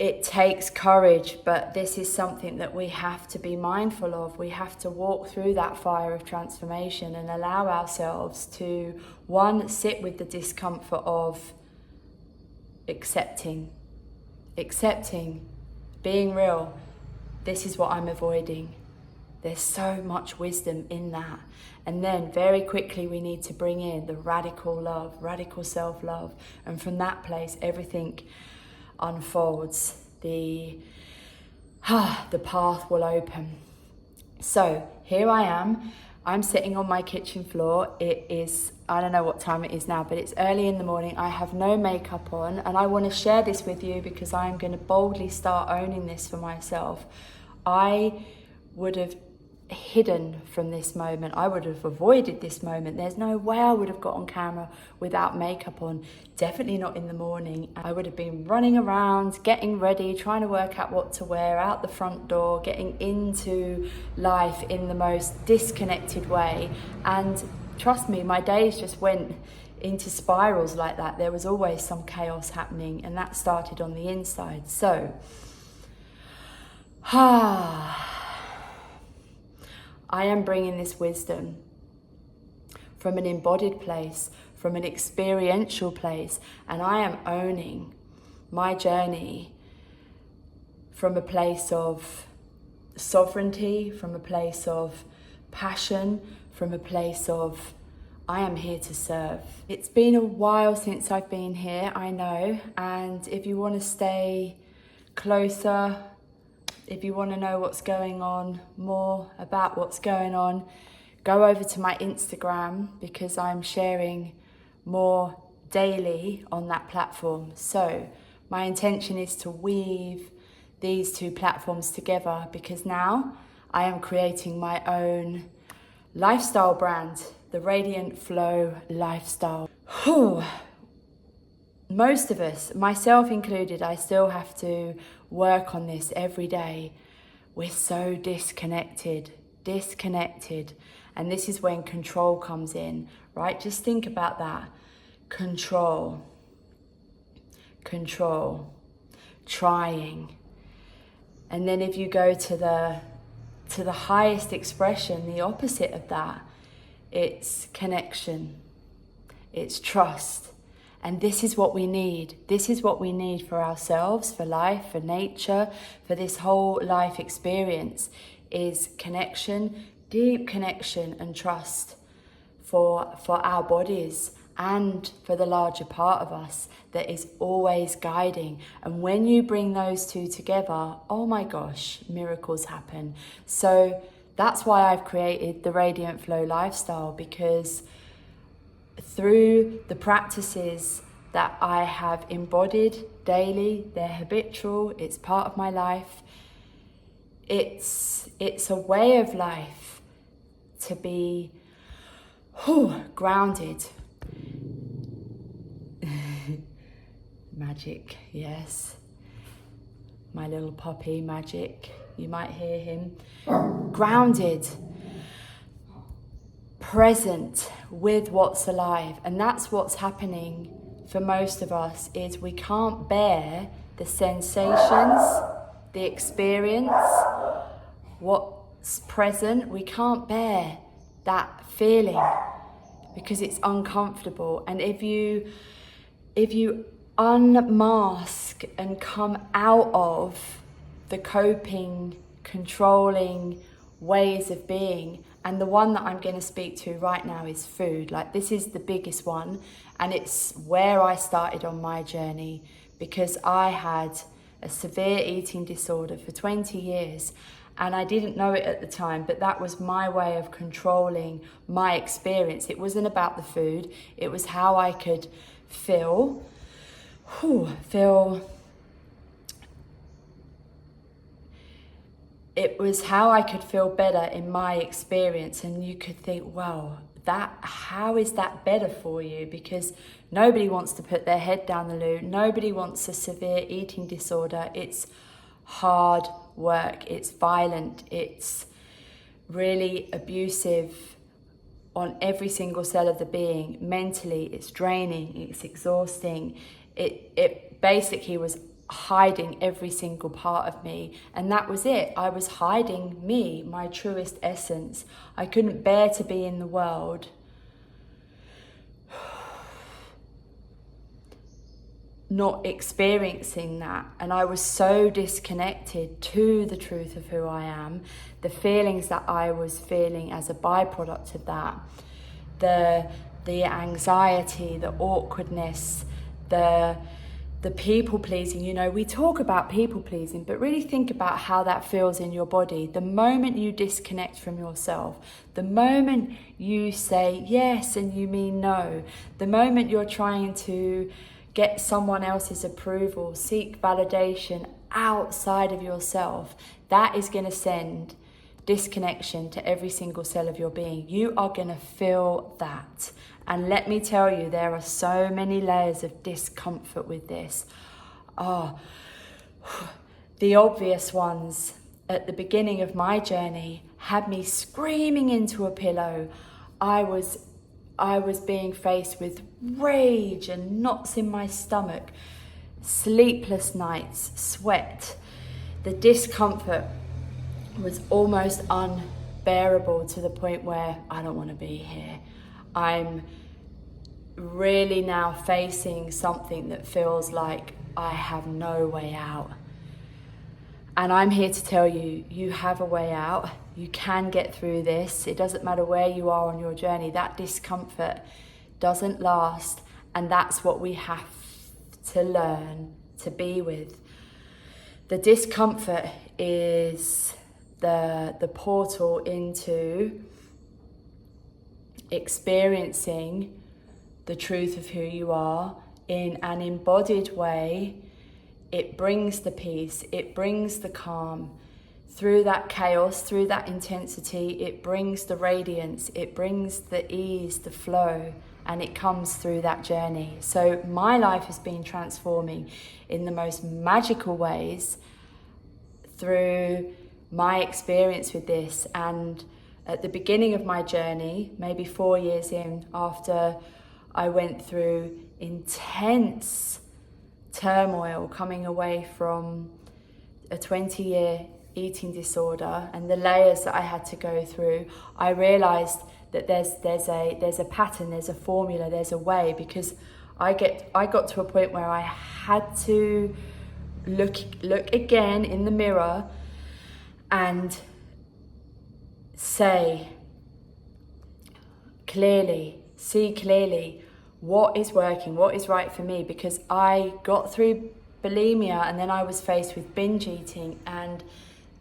it takes courage, but this is something that we have to be mindful of. We have to walk through that fire of transformation and allow ourselves to, one, sit with the discomfort of accepting, being real. This is what I'm avoiding. There's so much wisdom in that. And then very quickly we need to bring in the radical love, radical self-love. And from that place, everything unfolds. The path will open. So here I am. I'm sitting on my kitchen floor. It is, I don't know what time it is now, but it's early in the morning. I have no makeup on, and I want to share this with you because I am going to boldly start owning this for myself. I would have hidden from this moment. I would have avoided this moment. There's no way I would have got on camera without makeup on. Definitely not in the morning. I would have been running around, getting ready, trying to work out what to wear, out the front door, getting into life in the most disconnected way. And trust me, my days just went into spirals like that. There was always some chaos happening, and that started on the inside. So, I am bringing this wisdom from an embodied place, from an experiential place, and I am owning my journey from a place of sovereignty, from a place of passion, from a place of I am here to serve. It's been a while since I've been here, I know, and if you want to stay closer, if you want to know what's going on, more about what's going on, go over to my Instagram because I'm sharing more daily on that platform. So my intention is to weave these two platforms together because now I am creating my own lifestyle brand, the Radiant Flow Lifestyle. Most of us, myself included, I still have to work on this every day. We're so disconnected. And this is when control comes in, right? Just think about that. Control, trying. And then if you go to the highest expression, the opposite of that, it's connection, it's trust. And this is what we need. This is what we need for ourselves, for life, for nature, for this whole life experience is connection, deep connection and trust for our bodies and for the larger part of us that is always guiding. And when you bring those two together, oh my gosh, miracles happen. So that's why I've created the Radiant Flow Lifestyle, because through the practices that I have embodied daily, they're habitual, it's part of my life. It's a way of life to be grounded. Magic, yes. My little puppy, Magic, you might hear him. Grounded. Present with what's alive, and that's what's happening for most of us, is we can't bear the sensations, the experience, what's present. We can't bear that feeling because it's uncomfortable. And if you unmask and come out of the coping, controlling ways of being, and the one that I'm going to speak to right now is food. Like, this is the biggest one, and it's where I started on my journey, because I had a severe eating disorder for 20 years, and I didn't know it at the time, but that was my way of controlling my experience. It wasn't about the food, it was how I could feel it was how I could feel better in my experience. And you could think, well, how is that better for you? Because nobody wants to put their head down the loo. Nobody wants a severe eating disorder. It's hard work. It's violent. It's really abusive on every single cell of the being. Mentally, it's draining. It's exhausting. It basically was hiding every single part of me. And that was it. I was hiding me, my truest essence. I couldn't bear to be in the world not experiencing that. And I was so disconnected to the truth of who I am, the feelings that I was feeling as a byproduct of that, the anxiety, the awkwardness, the people pleasing. You know, we talk about people pleasing, but really think about how that feels in your body. The moment you disconnect from yourself, the moment you say yes and you mean no, the moment you're trying to get someone else's approval, seek validation outside of yourself, that is going to send disconnection to every single cell of your being. You are going to feel that. And let me tell you, there are so many layers of discomfort with this. The obvious ones at the beginning of my journey had me screaming into a pillow. I was being faced with rage and knots in my stomach, sleepless nights, sweat. The discomfort was almost unbearable to the point where I don't want to be here. I'm really now facing something that feels like I have no way out. And I'm here to tell you, you have a way out. You can get through this. It doesn't matter where you are on your journey. That discomfort doesn't last. And that's what we have to learn to be with. The discomfort is the portal into experiencing the truth of who you are in an embodied way. It brings the peace, it brings the calm. Through that chaos, through that intensity, it brings the radiance, it brings the ease, the flow, and it comes through that journey. So my life has been transforming in the most magical ways through my experience with this. And at the beginning of my journey, maybe 4 years in, after I went through intense turmoil coming away from a 20-year eating disorder and the layers that I had to go through, I realized that there's a pattern, there's a formula, there's a way, because I got to a point where I had to look again in the mirror and say clearly, see clearly what is working, what is right for me, because I got through bulimia and then I was faced with binge eating, and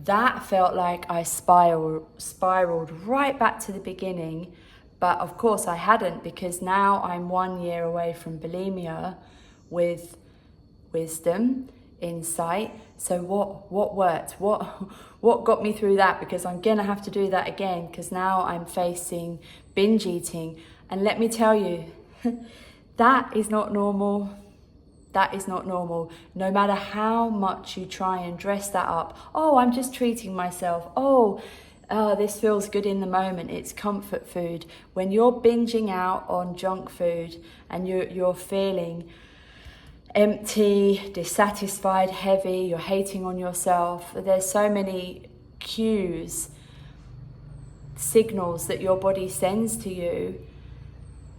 that felt like I spiraled right back to the beginning. But of course I hadn't, because now I'm 1 year away from bulimia with wisdom, insight. So what worked? What got me through that? Because I'm gonna have to do that again, because now I'm facing binge eating. And let me tell you, that is not normal. That is not normal. No matter how much you try and dress that up. Oh, I'm just treating myself. Oh, this feels good in the moment. It's comfort food. When you're binging out on junk food and you're feeling empty, dissatisfied, heavy, you're hating on yourself, there's so many cues, signals that your body sends to you,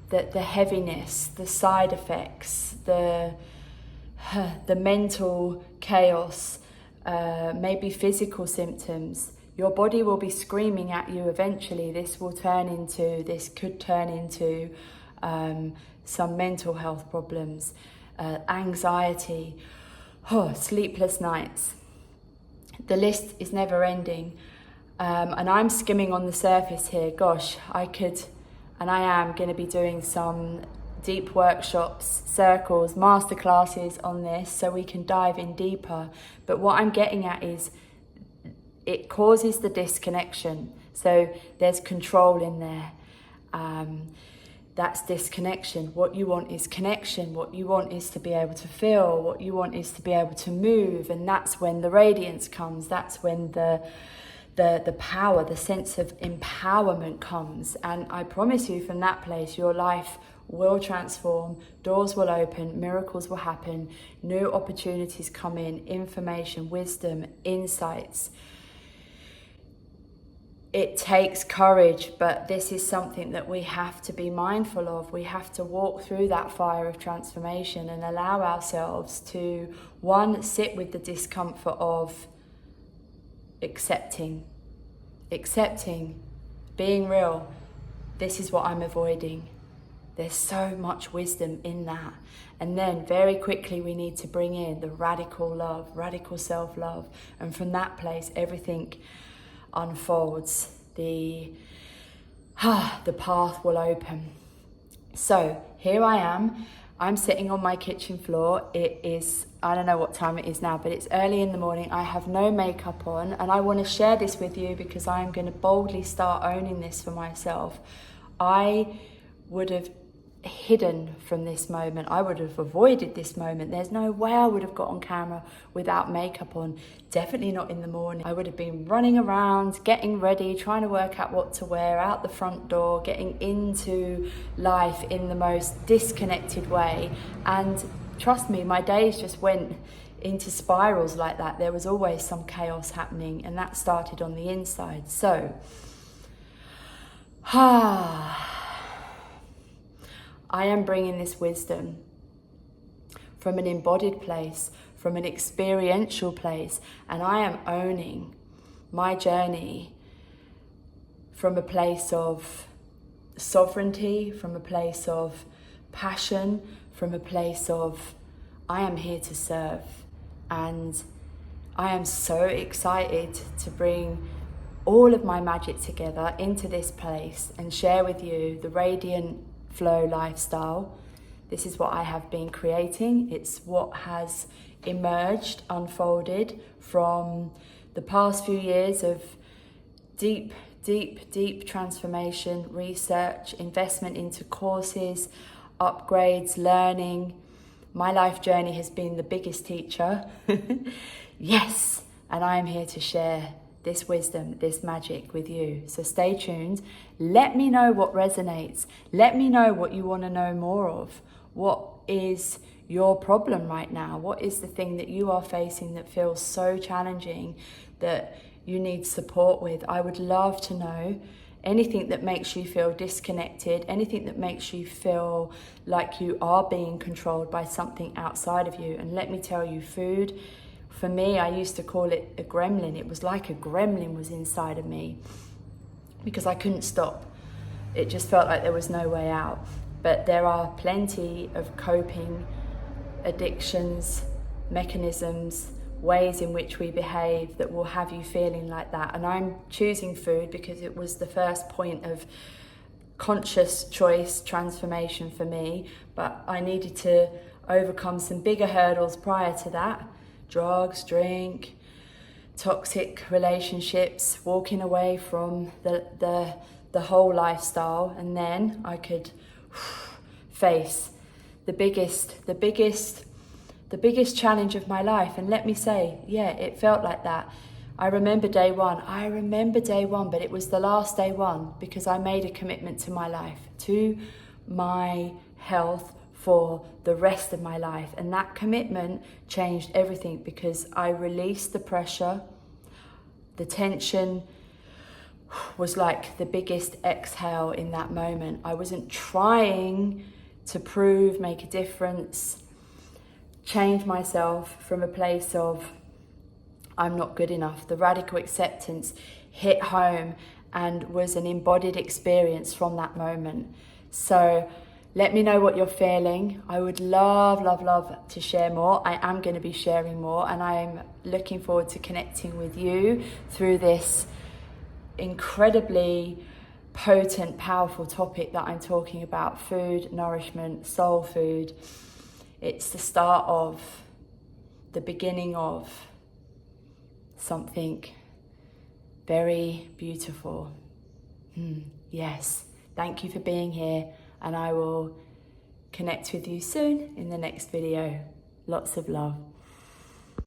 that the heaviness, the side effects, the mental chaos, maybe physical symptoms. Your body will be screaming at you eventually. This could turn into some mental health problems, anxiety, sleepless nights. The list is never ending. And I'm skimming on the surface here. Gosh, I could, and I am going to be doing some deep workshops, circles, masterclasses on this, so we can dive in deeper. But what I'm getting at is it causes the disconnection. So there's control in there. That's disconnection. What you want is connection. What you want is to be able to feel. What you want is to be able to move. And that's when the radiance comes. That's when the power, the sense of empowerment comes. And I promise you, from that place, your life will transform, doors will open, miracles will happen, new opportunities come in, information, wisdom, insights. It takes courage, but this is something that we have to be mindful of. We have to walk through that fire of transformation and allow ourselves to, one, sit with the discomfort of accepting, being real. This is what I'm avoiding. There's so much wisdom in that. And then very quickly we need to bring in the radical love, radical self-love. And from that place, everything unfolds. The path will open. So here I am. I'm sitting on my kitchen floor. It is, I don't know what time it is now, but it's early in the morning. I have no makeup on, and I want to share this with you because I'm going to boldly start owning this for myself. I would have hidden from this moment. I would have avoided this moment. There's no way I would have got on camera without makeup on. Definitely not in the morning. I would have been running around, getting ready, trying to work out what to wear, out the front door, getting into life in the most disconnected way. And trust me, my days just went into spirals like that. There was always some chaos happening, and that started on the inside. So, I am bringing this wisdom from an embodied place, from an experiential place, and I am owning my journey from a place of sovereignty, from a place of passion, from a place of I am here to serve. And I am so excited to bring all of my magic together into this place and share with you the radiant flow lifestyle. This is what I have been creating. It's what has emerged, unfolded from the past few years of deep transformation, research, investment into courses, upgrades, learning. My life journey has been the biggest teacher. Yes, and I am here to share this wisdom, this magic with you. So stay tuned. Let me know what resonates. Let me know what you want to know more of. What is your problem right now? What is the thing that you are facing that feels so challenging that you need support with? I would love to know. Anything that makes you feel disconnected, anything that makes you feel like you are being controlled by something outside of you. And let me tell you, food, for me, I used to call it a gremlin. It was like a gremlin was inside of me because I couldn't stop. It just felt like there was no way out. But there are plenty of coping addictions, mechanisms, ways in which we behave that will have you feeling like that. And I'm choosing food because it was the first point of conscious choice transformation for me. But I needed to overcome some bigger hurdles prior to that. Drugs, drink, toxic relationships, walking away from the whole lifestyle, and then I could face the biggest challenge of my life. And let me say, yeah, it felt like that. I remember day one, but it was the last day one because I made a commitment to my life, to my health, for the rest of my life. And that commitment changed everything because I released the pressure. The tension was like the biggest exhale in that moment. I wasn't trying to prove, make a difference, change myself from a place of I'm not good enough. The radical acceptance hit home and was an embodied experience from that moment. So let me know what you're feeling. I would love to share more. I am going to be sharing more, and I'm looking forward to connecting with you through this incredibly potent, powerful topic that I'm talking about: food, nourishment, soul food. It's the start of, the beginning of something very beautiful. Yes, thank you for being here. And I will connect with you soon in the next video. Lots of love.